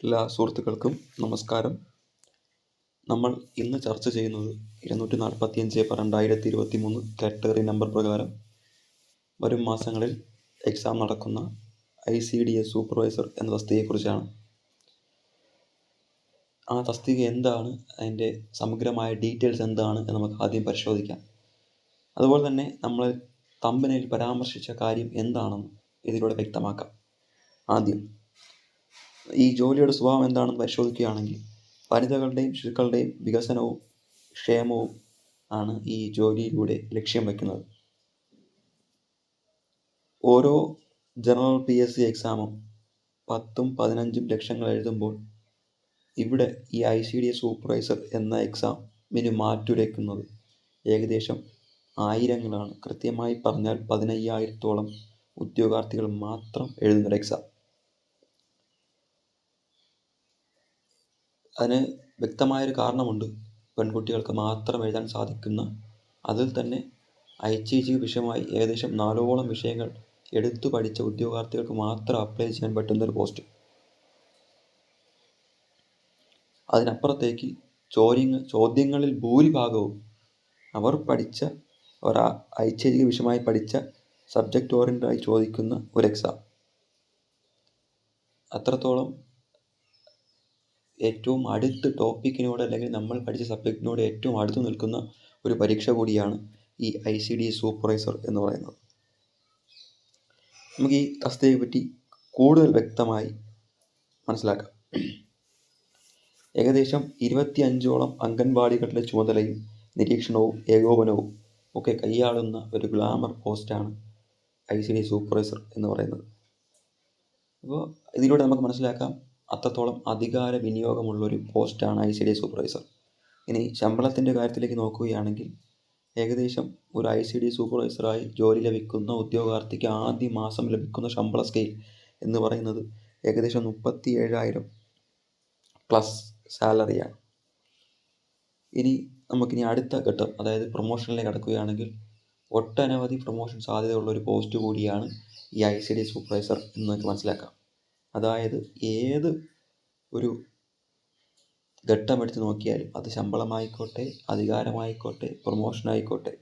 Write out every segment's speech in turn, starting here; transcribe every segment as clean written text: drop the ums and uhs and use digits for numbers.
എല്ലാ സുഹൃത്തുക്കൾക്കും നമസ്കാരം. നമ്മൾ ഇന്ന് ചർച്ച ചെയ്യുന്നത് 245/2023 കാറ്റഗറി നമ്പർ പ്രകാരം വരും മാസങ്ങളിൽ എക്സാം നടക്കുന്ന ICDS സൂപ്പർവൈസർ എന്ന തസ്തികയെക്കുറിച്ചാണ്. ആ തസ്തിക എന്താണ്, അതിൻ്റെ സമഗ്രമായ ഡീറ്റെയിൽസ് എന്താണ് എന്ന് നമുക്ക് ആദ്യം പരിശോധിക്കാം. അതുപോലെ തന്നെ നമ്മൾ തമ്പനയിൽ പരാമർശിച്ച കാര്യം എന്താണെന്ന് ഇതിലൂടെ വ്യക്തമാക്കാം. ആദ്യം ഈ ജോലിയുടെ സ്വഭാവം എന്താണെന്ന് പരിശോധിക്കുകയാണെങ്കിൽ വനിതകളുടെയും ശിശുക്കളുടെയും വികസനവും ക്ഷേമവും ആണ് ഈ ജോലിയിലൂടെ ലക്ഷ്യം വയ്ക്കുന്നത്. ഓരോ ജനറൽ PSC എക്സാമും 10-15 ലക്ഷങ്ങൾ എഴുതുമ്പോൾ ഇവിടെ ഈ ICDS സൂപ്പർവൈസർ എന്ന എക്സാമിന് മാറ്റുരയ്ക്കുന്നത് ഏകദേശം ആയിരങ്ങളാണ്. കൃത്യമായി പറഞ്ഞാൽ 15,000-ഓളം ഉദ്യോഗാർത്ഥികൾ മാത്രം എഴുതുന്നൊരു എക്സാം. അതിന് വ്യക്തമായൊരു കാരണമുണ്ട്. പെൺകുട്ടികൾക്ക് മാത്രം എഴുതാൻ സാധിക്കുന്ന, അതിൽ തന്നെ ICG വിഷയമായി ഏകദേശം 4ഓളം വിഷയങ്ങൾ എടുത്തു പഠിച്ച ഉദ്യോഗാർത്ഥികൾക്ക് മാത്രം അപ്ലൈ ചെയ്യാൻ പറ്റുന്നൊരു പോസ്റ്റ്. അതിനപ്പുറത്തേക്ക് ചോദ്യങ്ങളിൽ ഭൂരിഭാഗവും അവർ പഠിച്ച ICG വിഷയമായി പഠിച്ച സബ്ജക്റ്റ് ഓറിയൻ്റഡായി ചോദിക്കുന്ന ഒരു എക്സാം. അത്രത്തോളം ഏറ്റവും അടുത്ത് ടോപ്പിക്കിനോട് അല്ലെങ്കിൽ നമ്മൾ പഠിച്ച സബ്ജക്റ്റിനോട് ഏറ്റവും അടുത്ത് നിൽക്കുന്ന ഒരു പരീക്ഷ കൂടിയാണ് ഈ ICDS സൂപ്പർവൈസർ എന്ന് പറയുന്നത്. നമുക്ക് ഈ തസ്തികയെ പറ്റി കൂടുതൽ വ്യക്തമായി മനസ്സിലാക്കാം. ഏകദേശം 25ഓളം അംഗൻവാടികളുടെ ചുമതലയും നിരീക്ഷണവും ഏകോപനവും ഒക്കെ കൈയാളുന്ന ഒരു ഗ്ലാമർ പോസ്റ്റാണ് ICDS സൂപ്പർവൈസർ എന്ന് പറയുന്നത്. അപ്പോൾ ഇതിലൂടെ നമുക്ക് മനസ്സിലാക്കാം അത്രത്തോളം അധികാര വിനിയോഗമുള്ളൊരു പോസ്റ്റാണ് ICDS സൂപ്പർവൈസർ. ഇനി ശമ്പളത്തിൻ്റെ കാര്യത്തിലേക്ക് നോക്കുകയാണെങ്കിൽ ഏകദേശം ഒരു ICDS സൂപ്പർവൈസറായി ജോലി ലഭിക്കുന്ന ഉദ്യോഗാർത്ഥിക്ക് ആദ്യ മാസം ലഭിക്കുന്ന ശമ്പള സ്കെയിൽ എന്ന് പറയുന്നത് ഏകദേശം 37,000 പ്ലസ് സാലറിയാണ്. നമുക്കിനി അടുത്ത ഘട്ടം, അതായത് പ്രൊമോഷനിലേക്ക് കടക്കുകയാണെങ്കിൽ ഒട്ടനവധി പ്രൊമോഷൻ സാധ്യതയുള്ള ഒരു പോസ്റ്റ് കൂടിയാണ് ഈ ICDS സൂപ്പർവൈസർ എന്ന് നമുക്ക് മനസ്സിലാക്കാം. അതായത് ഏത് ഒരു ഘട്ടം എടുത്ത് നോക്കിയാലും അത് ശമ്പളമായിക്കോട്ടെ, അധികാരമായിക്കോട്ടെ, പ്രൊമോഷനായിക്കോട്ടെ,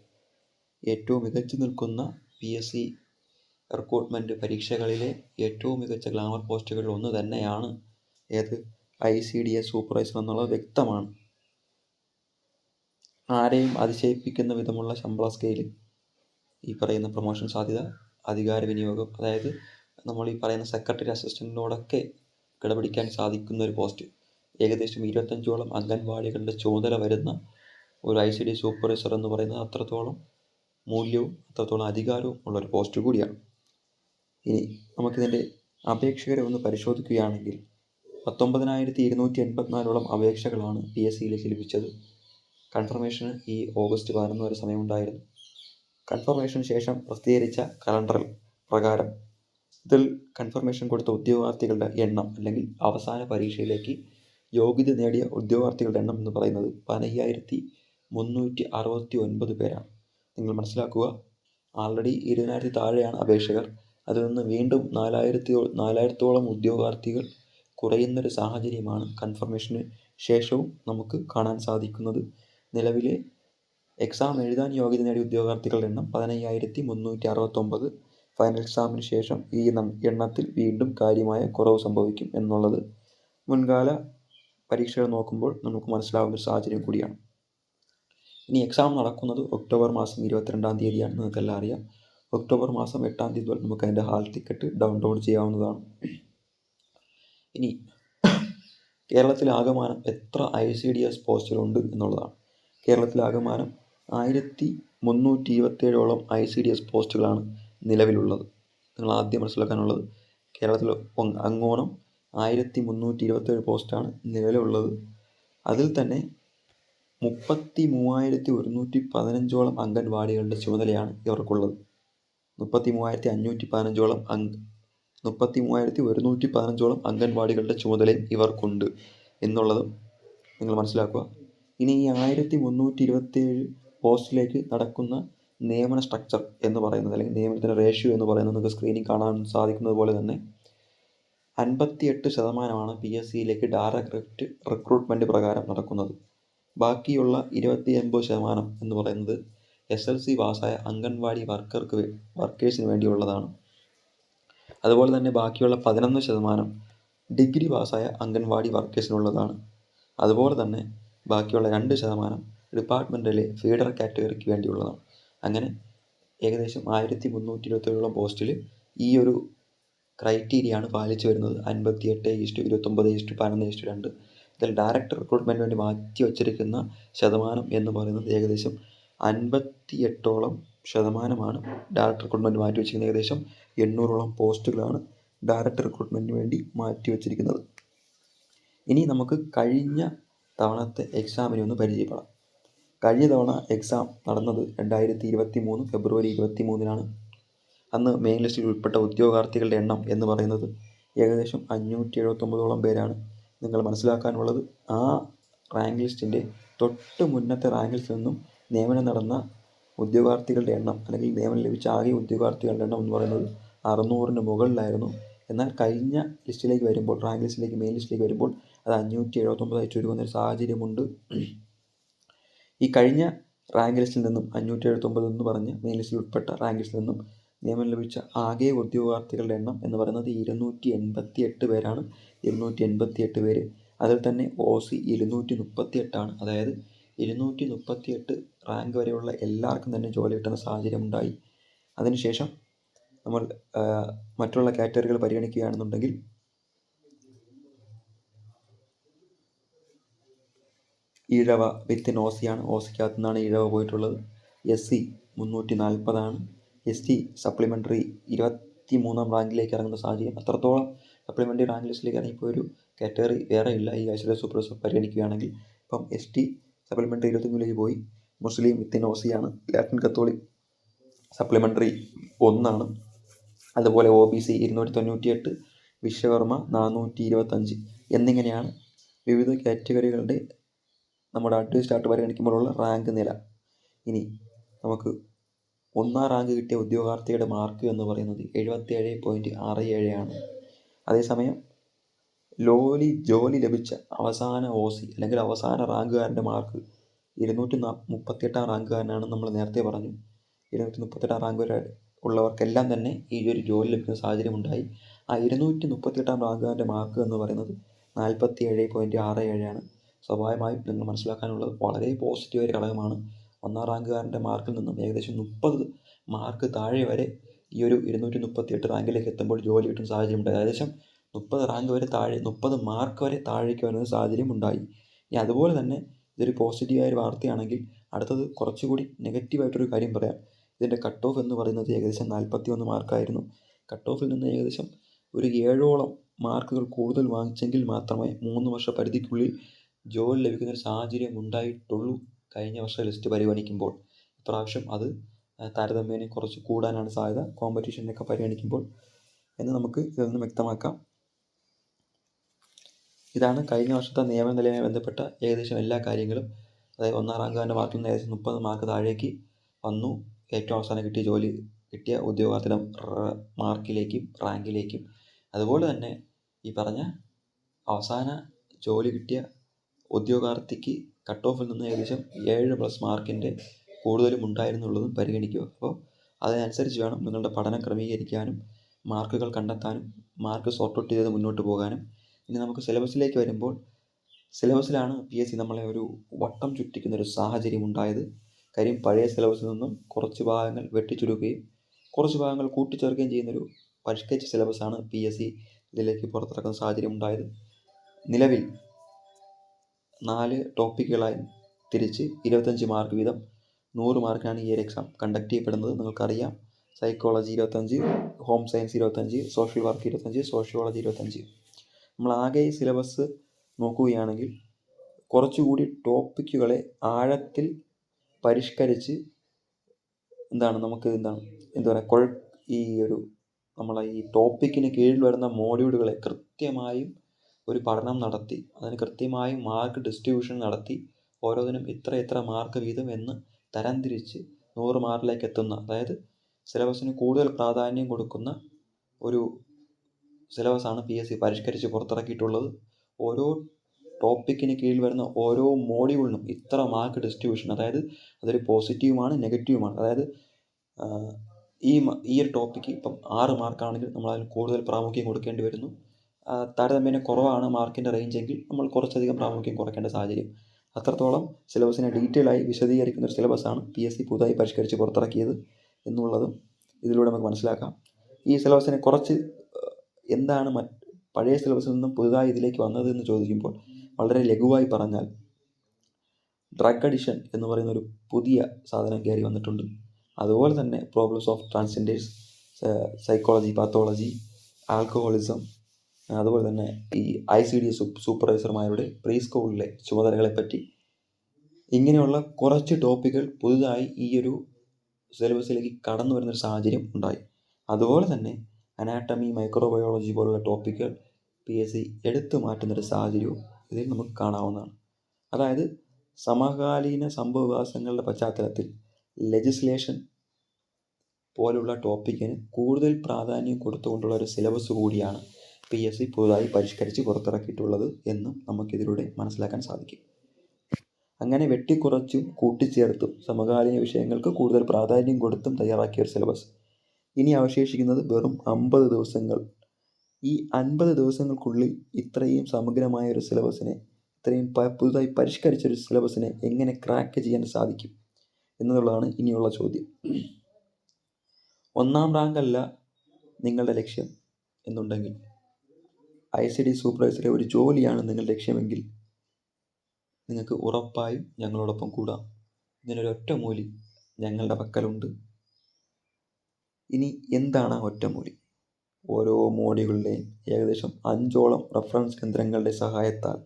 ഏറ്റവും മികച്ചു നിൽക്കുന്ന PSC റിക്രൂട്ട്മെൻറ്റ് പരീക്ഷകളിലെ ഏറ്റവും മികച്ച ഗ്ലാമർ പോസ്റ്റുകളിൽ ഒന്ന് തന്നെയാണ് ICDS സൂപ്പർവൈസർ എന്നുള്ളത് വ്യക്തമാണ്. ആരെയും അതിശയിപ്പിക്കുന്ന വിധമുള്ള ശമ്പള സ്കെയില്, ഈ പറയുന്ന പ്രൊമോഷൻ സാധ്യത, അധികാര വിനിയോഗം, അതായത് നമ്മൾ ഈ പറയുന്ന സെക്രട്ടറി അസിസ്റ്റൻറ്റിനോടൊക്കെ കിടപിടിക്കാൻ സാധിക്കുന്ന ഒരു പോസ്റ്റ്, ഏകദേശം 25ഓളം അംഗൻവാടികളുടെ ചുമതല വരുന്ന ഒരു ICDS സൂപ്പർവൈസർ എന്ന് പറയുന്നത് അത്രത്തോളം മൂല്യവും അത്രത്തോളം അധികാരവും ഉള്ളൊരു പോസ്റ്റ് കൂടിയാണ്. ഇനി നമുക്കിതിൻ്റെ അപേക്ഷകരെ ഒന്ന് പരിശോധിക്കുകയാണെങ്കിൽ 19,284ഓളം അപേക്ഷകളാണ് PSCയിലേക്ക് ലഭിച്ചത്. കൺഫർമേഷന് ഈ ഓഗസ്റ്റ് 11 വരെ സമയമുണ്ടായിരുന്നു. കൺഫർമേഷന് ശേഷം പ്രസിദ്ധീകരിച്ച കലണ്ടറിൽ പ്രകാരം ഇതിൽ കൺഫർമേഷൻ കൊടുത്ത ഉദ്യോഗാർത്ഥികളുടെ എണ്ണം, അല്ലെങ്കിൽ അവസാന പരീക്ഷയിലേക്ക് യോഗ്യത നേടിയ ഉദ്യോഗാർത്ഥികളുടെ എണ്ണം എന്ന് പറയുന്നത് 15,369 പേരാണ്. നിങ്ങൾ മനസ്സിലാക്കുക, ആൾറെഡി 20,000 താഴെയാണ് അപേക്ഷകർ. അതിൽ നിന്ന് വീണ്ടും 4,000-ഓളം ഉദ്യോഗാർത്ഥികൾ കുറയുന്നൊരു സാഹചര്യമാണ് കൺഫർമേഷന് ശേഷവും നമുക്ക് കാണാൻ സാധിക്കുന്നത്. നിലവിലെ എക്സാം എഴുതാൻ യോഗ്യത നേടിയ ഉദ്യോഗാർത്ഥികളുടെ എണ്ണം 15,369. ഫൈനൽ എക്സാമിന് ശേഷം ഈ എണ്ണത്തിൽ വീണ്ടും കാര്യമായ കുറവ് സംഭവിക്കും എന്നുള്ളത് മുൻകാല പരീക്ഷകൾ നോക്കുമ്പോൾ നമുക്ക് മനസ്സിലാവുന്ന ഒരു സാഹചര്യം കൂടിയാണ്. ഇനി എക്സാം നടക്കുന്നത് ഒക്ടോബർ മാസം 22-ാം തീയതിയാണ്. നിങ്ങൾക്കെല്ലാം അറിയാം. ഒക്ടോബർ മാസം 8-ാം തീയതി മുതൽ നമുക്ക് അതിൻ്റെ ഹാൾ ടിക്കറ്റ് ഡൗൺലോഡ് ചെയ്യാവുന്നതാണ്. ഇനി കേരളത്തിലാകമാനം എത്ര ICDS പോസ്റ്റുകളുണ്ട് എന്നുള്ളതാണ്. കേരളത്തിലാകമാനം 1,327ഓളം ICDS പോസ്റ്റുകളാണ് നിലവിലുള്ളത്. നിങ്ങൾ ആദ്യം മനസ്സിലാക്കാനുള്ളത്, കേരളത്തിൽ അങ്ങോളം 1,327 പോസ്റ്റാണ് നിലവിലുള്ളത്. അതിൽ തന്നെ 33,115ഓളം അംഗൻവാടികളുടെ ചുമതലയാണ് ഇവർക്കുള്ളത്. 33,115ഓളം അംഗൻവാടികളുടെ ചുമതലയും ഇവർക്കുണ്ട് എന്നുള്ളതും നിങ്ങൾ മനസ്സിലാക്കുക. ഇനി ഈ 1,327 പോസ്റ്റിലേക്ക് നടക്കുന്ന നിയമന സ്ട്രക്ചർ എന്ന് പറയുന്നത്, അല്ലെങ്കിൽ നിയമനത്തിൻ്റെ റേഷ്യോ എന്ന് പറയുന്നത് നിങ്ങൾക്ക് സ്ക്രീനിൽ കാണാൻ സാധിക്കുന്നത് പോലെ തന്നെ 58% PSC യിലേക്ക് ഡയറക്റ്റ് റിക്രൂട്ട്മെൻറ്റ് പ്രകാരം നടക്കുന്നത്. ബാക്കിയുള്ള 29% എന്ന് പറയുന്നത് SLC പാസ്സായ അംഗൻവാടി വർക്കേഴ്സിന് വേണ്ടിയുള്ളതാണ്. അതുപോലെ തന്നെ ബാക്കിയുള്ള 11% ഡിഗ്രി പാസ്സായ അംഗൻവാടി വർക്കേഴ്സിനുള്ളതാണ്. അതുപോലെ തന്നെ ബാക്കിയുള്ള 2% ഡിപ്പാർട്ട്മെൻറ്റിലെ ഫീഡർ കാറ്റഗറിക്ക് വേണ്ടിയുള്ളതാണ്. അങ്ങനെ ഏകദേശം 1327 പോസ്റ്റിൽ ഈ ഒരു ക്രൈറ്റീരിയയാണ് പാലിച്ചു വരുന്നത്. 58:29:11:2. ഇതിൽ ഡയറക്റ്റ് റിക്രൂട്ട്മെൻറ്റിന് വേണ്ടി മാറ്റി വച്ചിരിക്കുന്ന ശതമാനം എന്ന് പറയുന്നത് ഏകദേശം 58% ഡയറക്റ്റ് റിക്രൂട്ട്മെൻറ്റ് മാറ്റി വച്ചിരിക്കുന്നത്. ഏകദേശം 800 പോസ്റ്റുകളാണ് ഡയറക്റ്റ് റിക്രൂട്ട്മെൻറ്റിന് വേണ്ടി മാറ്റി വച്ചിരിക്കുന്നത്. ഇനി നമുക്ക് കഴിഞ്ഞ തവണത്തെ എക്സാമിനെ ഒന്ന് പരിചയപ്പെടാം. കഴിഞ്ഞ തവണ എക്സാം നടന്നത് 2023 ഫെബ്രുവരി 23-നാണ്. അന്ന് മെയിൻ ലിസ്റ്റിൽ ഉൾപ്പെട്ട ഉദ്യോഗാർത്ഥികളുടെ എണ്ണം എന്ന് പറയുന്നത് ഏകദേശം 579 പേരാണ്. നിങ്ങൾ മനസ്സിലാക്കാനുള്ളത്, ആ റാങ്ക് ലിസ്റ്റിൻ്റെ തൊട്ട് മുന്നത്തെ റാങ്ക് ലിസ്റ്റിൽ നിന്നും നിയമനം നടന്ന ഉദ്യോഗാർത്ഥികളുടെ എണ്ണം അല്ലെങ്കിൽ നിയമനം ലഭിച്ച ആകെ ഉദ്യോഗാർത്ഥികളുടെ എണ്ണം എന്ന് പറയുന്നത് 600-ന് മുകളിലായിരുന്നു. എന്നാൽ കഴിഞ്ഞ ലിസ്റ്റിലേക്ക് വരുമ്പോൾ, റാങ്ക് ലിസ്റ്റിലേക്ക്, മെയിൻ ലിസ്റ്റിലേക്ക് വരുമ്പോൾ അത് 579 ചുരുങ്ങുന്നൊരു സാഹചര്യമുണ്ട്. ഈ കഴിഞ്ഞ റാങ്ക് ലിസ്റ്റിൽ നിന്നും 579 എന്ന് പറഞ്ഞ് മെയിൻ ലിസ്റ്റിൽ ഉൾപ്പെട്ട റാങ്ക് ലിസ്റ്റിൽ നിന്നും നിയമനം ലഭിച്ച ആകെ ഉദ്യോഗാർത്ഥികളുടെ എണ്ണം എന്ന് പറയുന്നത് 288 പേരാണ്. 288 പേര്. അതിൽ തന്നെ OC 238 ആണ്. അതായത് 238 റാങ്ക് വരെയുള്ള എല്ലാവർക്കും തന്നെ ജോലി കിട്ടുന്ന സാഹചര്യം ഉണ്ടായി. അതിനുശേഷം നമ്മൾ മറ്റുള്ള കാറ്റഗറികൾ പരിഗണിക്കുകയാണെന്നുണ്ടെങ്കിൽ ഈഴവ വിത്തിൻ OC-യാണ്. OC-ക്കകത്തു നിന്നാണ് ഈഴവ പോയിട്ടുള്ളത്. SC 340 ST സപ്ലിമെൻ്ററി 23-ാം റാങ്കിലേക്ക് ഇറങ്ങുന്ന സാഹചര്യം. അത്രത്തോളം സപ്ലിമെൻ്ററി റാങ്ക് ലിസ്റ്റിലേക്ക് ഇറങ്ങിപ്പോയൊരു കാറ്റഗറി വേറെ ഇല്ല ഈ ഐശ്വര്യ സൂപ്പർസ് പരിഗണിക്കുകയാണെങ്കിൽ. ഇപ്പം ST സപ്ലിമെൻ്ററി 25-ലേക്ക് പോയി. മുസ്ലിം വിത്തിൻ OC-യാണ്. ലാറ്റിൻ കത്തോലിക് സപ്ലിമെൻ്ററി 1-ആണ്. അതുപോലെ OBC 298, വിശ്വകർമ്മ 425 എന്നിങ്ങനെയാണ് വിവിധ കാറ്റഗറികളുടെ നമ്മുടെ അഡ്വൈസ് ചാർട്ട് പരിഗണിക്കുമ്പോഴുള്ള റാങ്ക് നില. ഇനി നമുക്ക് 1-ാം റാങ്ക് കിട്ടിയ ഉദ്യോഗാർത്ഥിയുടെ മാർക്ക് എന്ന് പറയുന്നത് 77.67 ആണ്. അതേസമയം ജോലി ലഭിച്ച അവസാന OC അല്ലെങ്കിൽ അവസാന റാങ്കുകാരൻ്റെ മാർക്ക് 238-ാം റാങ്കുകാരനാണ്. നമ്മൾ നേരത്തെ പറഞ്ഞു 238-ാം റാങ്ക് വരെ ഉള്ളവർക്കെല്ലാം തന്നെ ഈ ഒരു ജോലി ലഭിക്കുന്ന സാഹചര്യം ഉണ്ടായി. ആ 238-ാം റാങ്കുകാരൻ്റെ മാർക്ക് എന്ന് പറയുന്നത് 47.67 ആണ്. സ്വാഭാവികമായും നിങ്ങൾ മനസ്സിലാക്കാനുള്ളത് വളരെ പോസിറ്റീവായ ഒരു ഘടകമാണ്. 1-ാം റാങ്കുകാരൻ്റെ മാർക്കിൽ നിന്നും ഏകദേശം 30 മാർക്ക് താഴെ വരെ ഈ ഒരു 238 റാങ്കിലേക്ക് എത്തുമ്പോൾ ജോലി കിട്ടുന്ന സാഹചര്യം ഉണ്ടായി. ഏകദേശം 30 റാങ്ക് വരെ താഴെ, 30 മാർക്ക് വരെ താഴേക്ക് വരുന്ന സാഹചര്യം ഉണ്ടായി. ഇനി അതുപോലെ തന്നെ ഇതൊരു പോസിറ്റീവായൊരു വാർത്തയാണെങ്കിൽ അടുത്തത് കുറച്ചുകൂടി നെഗറ്റീവായിട്ടൊരു കാര്യം പറയാം. ഇതിൻ്റെ കട്ട് ഓഫ് എന്ന് പറയുന്നത് ഏകദേശം 41 മാർക്കായിരുന്നു. കട്ട് ഓഫിൽ നിന്ന് ഏകദേശം ഒരു 7ഓളം മാർക്കുകൾ കൂടുതൽ വാങ്ങിച്ചെങ്കിൽ മാത്രമേ 3 വർഷ പരിധിക്കുള്ളിൽ ജോലി ലഭിക്കുന്ന ഒരു സാഹചര്യം ഉണ്ടായിട്ടുള്ളൂ കഴിഞ്ഞ വർഷ ലിസ്റ്റ് പരിഗണിക്കുമ്പോൾ. ഇപ്രാവശ്യം അത് താരതമ്യേന കുറച്ച് കൂടാനാണ് സാധ്യത കോമ്പറ്റീഷനൊക്കെ പരിഗണിക്കുമ്പോൾ എന്ന് നമുക്ക് ഇതിൽ നിന്ന് വ്യക്തമാക്കാം. ഇതാണ് കഴിഞ്ഞ വർഷത്തെ നിയമന നിലയുമായി ബന്ധപ്പെട്ട ഏകദേശം എല്ലാ കാര്യങ്ങളും. അതായത് 1-ാം റാങ്കുകാരൻ്റെ മാർക്കിൽ നിന്ന് ഏകദേശം 30 മാർക്ക് താഴേക്ക് വന്നു. ഏറ്റവും അവസാനം കിട്ടിയ ഉദ്യോഗാർത്ഥിയുടെ മാർക്കിലേക്കും റാങ്കിലേക്കും. അതുപോലെ തന്നെ ഈ പറഞ്ഞ അവസാന ജോലി കിട്ടിയ ഉദ്യോഗാർത്ഥിക്ക് കട്ട് ഓഫിൽ നിന്ന് ഏകദേശം 7+ മാർക്കിൻ്റെ കൂടുതലും ഉണ്ടായിരുന്നുള്ളതും പരിഗണിക്കുക. അപ്പോൾ അതിനനുസരിച്ച് വേണം നിങ്ങളുടെ പഠനം ക്രമീകരിക്കാനും മാർക്കുകൾ കണ്ടെത്താനും മാർക്ക് സോർട്ട് ഔട്ട് ചെയ്ത് മുന്നോട്ട് പോകാനും. ഇനി നമുക്ക് സിലബസിലേക്ക് വരുമ്പോൾ, സിലബസിലാണ് PSC നമ്മളെ ഒരു വട്ടം ചുറ്റിക്കുന്നൊരു സാഹചര്യം ഉണ്ടായത്. കാര്യം പഴയ സിലബസിൽ നിന്നും കുറച്ച് ഭാഗങ്ങൾ വെട്ടിച്ചുരുക്കുകയും കുറച്ച് ഭാഗങ്ങൾ കൂട്ടിച്ചേർക്കുകയും ചെയ്യുന്നൊരു പരിഷ്കരിച്ച സിലബസാണ് PSC ഇതിലേക്ക് പുറത്തിറക്കുന്ന സാഹചര്യം ഉണ്ടായത്. നിലവിൽ 4 ടോപ്പിക്കുകളായി തിരിച്ച് 25 മാർക്ക് വീതം 100 മാർക്കിനാണ് ഈ ഒരു എക്സാം കണ്ടക്ട് ചെയ്യപ്പെടുന്നത്. നിങ്ങൾക്കറിയാം, psychology 25, home science 25, social work 25, sociology 25. നമ്മൾ ആകെ ഈ സിലബസ് നോക്കുകയാണെങ്കിൽ കുറച്ചുകൂടി ടോപ്പിക്കുകളെ ആഴത്തിൽ പരിഷ്കരിച്ച് ഈ ഒരു നമ്മളെ ഈ ടോപ്പിക്കിന് കീഴിൽ വരുന്ന മോഡ്യൂളുകളെ കൃത്യമായും ഒരു പഠനം നടത്തി അതിന് കൃത്യമായും മാർക്ക് ഡിസ്ട്രിബ്യൂഷൻ നടത്തി ഓരോന്നിനും ഇത്ര മാർക്ക് വീതം എന്ന് തരംതിരിച്ച് 100 മാർക്കിലേക്ക് എത്തുന്ന, അതായത് സിലബസിന് കൂടുതൽ പ്രാധാന്യം കൊടുക്കുന്ന ഒരു സിലബസാണ് PSC പരിഷ്കരിച്ച് പുറത്തിറക്കിയിട്ടുള്ളത്. ഓരോ ടോപ്പിക്കിന് കീഴിൽ വരുന്ന ഓരോ മോഡ്യൂളിനും ഇത്ര മാർക്ക് ഡിസ്ട്രിബ്യൂഷൻ, അതായത് അതൊരു പോസിറ്റീവുമാണ് നെഗറ്റീവുമാണ്. അതായത് ഈ ഒരു ടോപ്പിക്ക് ഇപ്പം 6 മാർക്കാണെങ്കിൽ നമ്മൾ അതിന് കൂടുതൽ പ്രാമുഖ്യം കൊടുക്കേണ്ടി വരുന്നു. താരതമ്യേന കുറവാണ് മാർക്കിൻ്റെ റേഞ്ചെങ്കിൽ നമ്മൾ കുറച്ചധികം പ്രാമുഖ്യം കുറയ്ക്കേണ്ട സാഹചര്യം. അത്രത്തോളം സിലബസിനെ ഡീറ്റെയിൽ ആയി വിശദീകരിക്കുന്ന ഒരു സിലബസാണ് PSC പുതുതായി പരിഷ്കരിച്ച് പുറത്തിറക്കിയത് എന്നുള്ളതും ഇതിലൂടെ നമുക്ക് മനസ്സിലാക്കാം. ഈ സിലബസിനെ കുറച്ച് എന്താണ് പഴയ സിലബസിൽ നിന്നും പുതുതായി ഇതിലേക്ക് വന്നത് എന്ന് ചോദിക്കുമ്പോൾ വളരെ ലഘുവായി പറഞ്ഞാൽ ഡ്രഗ് അഡിഷൻ എന്ന് പറയുന്ന ഒരു പുതിയ സാധനം കയറി വന്നിട്ടുണ്ട്. അതുപോലെ തന്നെ problems of transgenders, psychology, pathology, alcoholism, അതുപോലെ തന്നെ ഈ ICDS സൂപ്പർവൈസർമാരുടെ പ്രീ സ്കൂളിലെ ചുമതലകളെപ്പറ്റി, ഇങ്ങനെയുള്ള കുറച്ച് ടോപ്പിക്കുകൾ പുതുതായി ഈ ഒരു സിലബസിലേക്ക് കടന്നു വരുന്നൊരു സാഹചര്യം ഉണ്ടായി. അതുപോലെ തന്നെ അനാട്ടമി, മൈക്രോബയോളജി പോലുള്ള ടോപ്പിക്കുകൾ PSC എടുത്തു മാറ്റുന്നൊരു സാഹചര്യവും ഇതിൽ നമുക്ക് കാണാവുന്നതാണ്. അതായത് സമകാലീന സംഭവവികാസങ്ങളുടെ പശ്ചാത്തലത്തിൽ ലെജിസ്ലേഷൻ പോലുള്ള ടോപ്പിക്കിന് കൂടുതൽ പ്രാധാന്യം കൊടുത്തുകൊണ്ടുള്ള ഒരു സിലബസ് കൂടിയാണ് PSC പുതുതായി പരിഷ്കരിച്ച് പുറത്തിറക്കിയിട്ടുള്ളത് എന്നും നമുക്കിതിലൂടെ മനസ്സിലാക്കാൻ സാധിക്കും. അങ്ങനെ വെട്ടിക്കുറച്ചും കൂട്ടിച്ചേർത്തും സമകാലീന വിഷയങ്ങൾക്ക് കൂടുതൽ പ്രാധാന്യം കൊടുത്തും തയ്യാറാക്കിയ ഒരു സിലബസ്. ഇനി അവശേഷിക്കുന്നത് വെറും 50 ദിവസങ്ങൾ. ഈ 50 ദിവസങ്ങൾക്കുള്ളിൽ ഇത്രയും സമഗ്രമായ ഒരു സിലബസിനെ, ഇത്രയും പുതുതായി പരിഷ്കരിച്ചൊരു സിലബസിനെ എങ്ങനെ ക്രാക്ക് ചെയ്യാൻ സാധിക്കും എന്നുള്ളതാണ് ഇനിയുള്ള ചോദ്യം. 1ാം റാങ്കല്ല നിങ്ങളുടെ ലക്ഷ്യം എന്നുണ്ടെങ്കിൽ, ICD സൂപ്പർവൈസറെ ഒരു ജോലിയാണ് നിങ്ങളുടെ ലക്ഷ്യമെങ്കിൽ, നിങ്ങൾക്ക് ഉറപ്പായും ഞങ്ങളോടൊപ്പം കൂടാം. ഇതിനൊരു ഒറ്റമൂലി ഞങ്ങളുടെ പക്കലുണ്ട്. ഇനി എന്താണ് ആ ഒറ്റമൂലി? ഓരോ മോഡ്യൂളിലെയും ഏകദേശം 5ഓളം റഫറൻസ് കേന്ദ്രങ്ങളുടെ സഹായത്താൽ,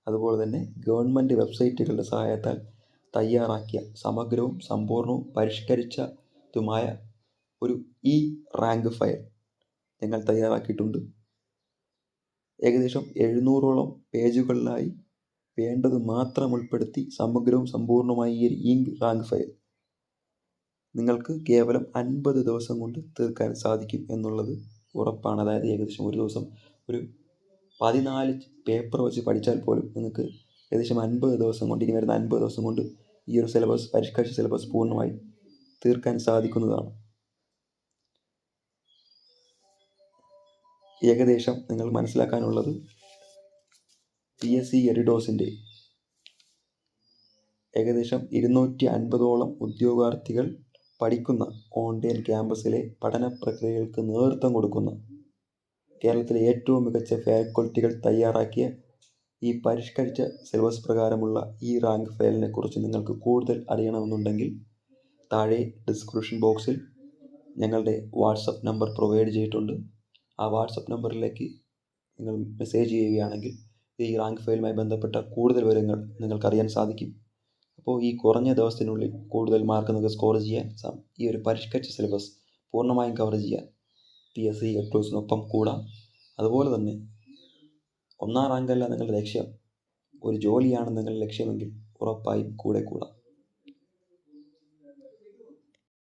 അതുപോലെ തന്നെ ഗവൺമെൻറ് വെബ്സൈറ്റുകളുടെ സഹായത്താൽ തയ്യാറാക്കിയ സമഗ്രവും സമ്പൂർണവും പരിഷ്കരിച്ചതുമായ ഒരു റാങ്ക് ഫയൽ ഞങ്ങൾ തയ്യാറാക്കിയിട്ടുണ്ട്. ഏകദേശം 700ഓളം പേജുകളിലായി വേണ്ടത് മാത്രം ഉൾപ്പെടുത്തി സമഗ്രവും സമ്പൂർണമായ ഈ റാങ്ക് ഫയൽ നിങ്ങൾക്ക് കേവലം 50 ദിവസം കൊണ്ട് തീർക്കാൻ സാധിക്കും എന്നുള്ളത് ഉറപ്പാണ്. അതായത് ഏകദേശം ഒരു ദിവസം ഒരു 14 പേപ്പർ വെച്ച് പഠിച്ചാൽ പോലും നിങ്ങൾക്ക് ഏകദേശം 50 ദിവസം കൊണ്ട്, ഇനി വരുന്ന 50 ദിവസം കൊണ്ട് ഈ ഒരു സിലബസ്, പരിഷ്കരിച്ച സിലബസ് പൂർണ്ണമായി തീർക്കാൻ സാധിക്കുന്നതാണ്. ഏകദേശം നിങ്ങൾ മനസ്സിലാക്കാനുള്ളത്, PSC എഡിഡോസിൻ്റെ ഏകദേശം 250ഓളം ഉദ്യോഗാർത്ഥികൾ പഠിക്കുന്ന ഓൺലൈൻ ക്യാമ്പസിലെ പഠന പ്രക്രിയകൾക്ക് നേതൃത്വം കൊടുക്കുന്ന കേരളത്തിലെ ഏറ്റവും മികച്ച ഫാക്കൽറ്റികൾ തയ്യാറാക്കിയ ഈ പരിഷ്കരിച്ച സിലബസ് പ്രകാരമുള്ള ഈ റാങ്ക് ഫയലിനെ കുറിച്ച് നിങ്ങൾക്ക് കൂടുതൽ അറിയണമെന്നുണ്ടെങ്കിൽ താഴെ ഡിസ്ക്രിപ്ഷൻ ബോക്സിൽ ഞങ്ങളുടെ വാട്സപ്പ് നമ്പർ പ്രൊവൈഡ് ചെയ്തിട്ടുണ്ട്. ആ വാട്സപ്പ് നമ്പറിലേക്ക് നിങ്ങൾ മെസ്സേജ് ചെയ്യുകയാണെങ്കിൽ ഈ റാങ്ക് ഫയലുമായി ബന്ധപ്പെട്ട കൂടുതൽ വിവരങ്ങൾ നിങ്ങൾക്കറിയാൻ സാധിക്കും. അപ്പോൾ ഈ കുറഞ്ഞ ദിവസത്തിനുള്ളിൽ കൂടുതൽ മാർക്ക് നിങ്ങൾക്ക് സ്കോർ ചെയ്യാൻ, ഈ ഒരു പരിഷ്കരിച്ച സിലബസ് പൂർണ്ണമായും കവർ ചെയ്യാൻ PSC എഡിറ്റോഴ്സിനൊപ്പം കൂടാം. അതുപോലെ തന്നെ 1ാം റാങ്കല്ല നിങ്ങളുടെ ലക്ഷ്യം, ഒരു ജോലിയാണ് നിങ്ങളുടെ ലക്ഷ്യമെങ്കിൽ ഉറപ്പായും കൂടെ കൂടാം.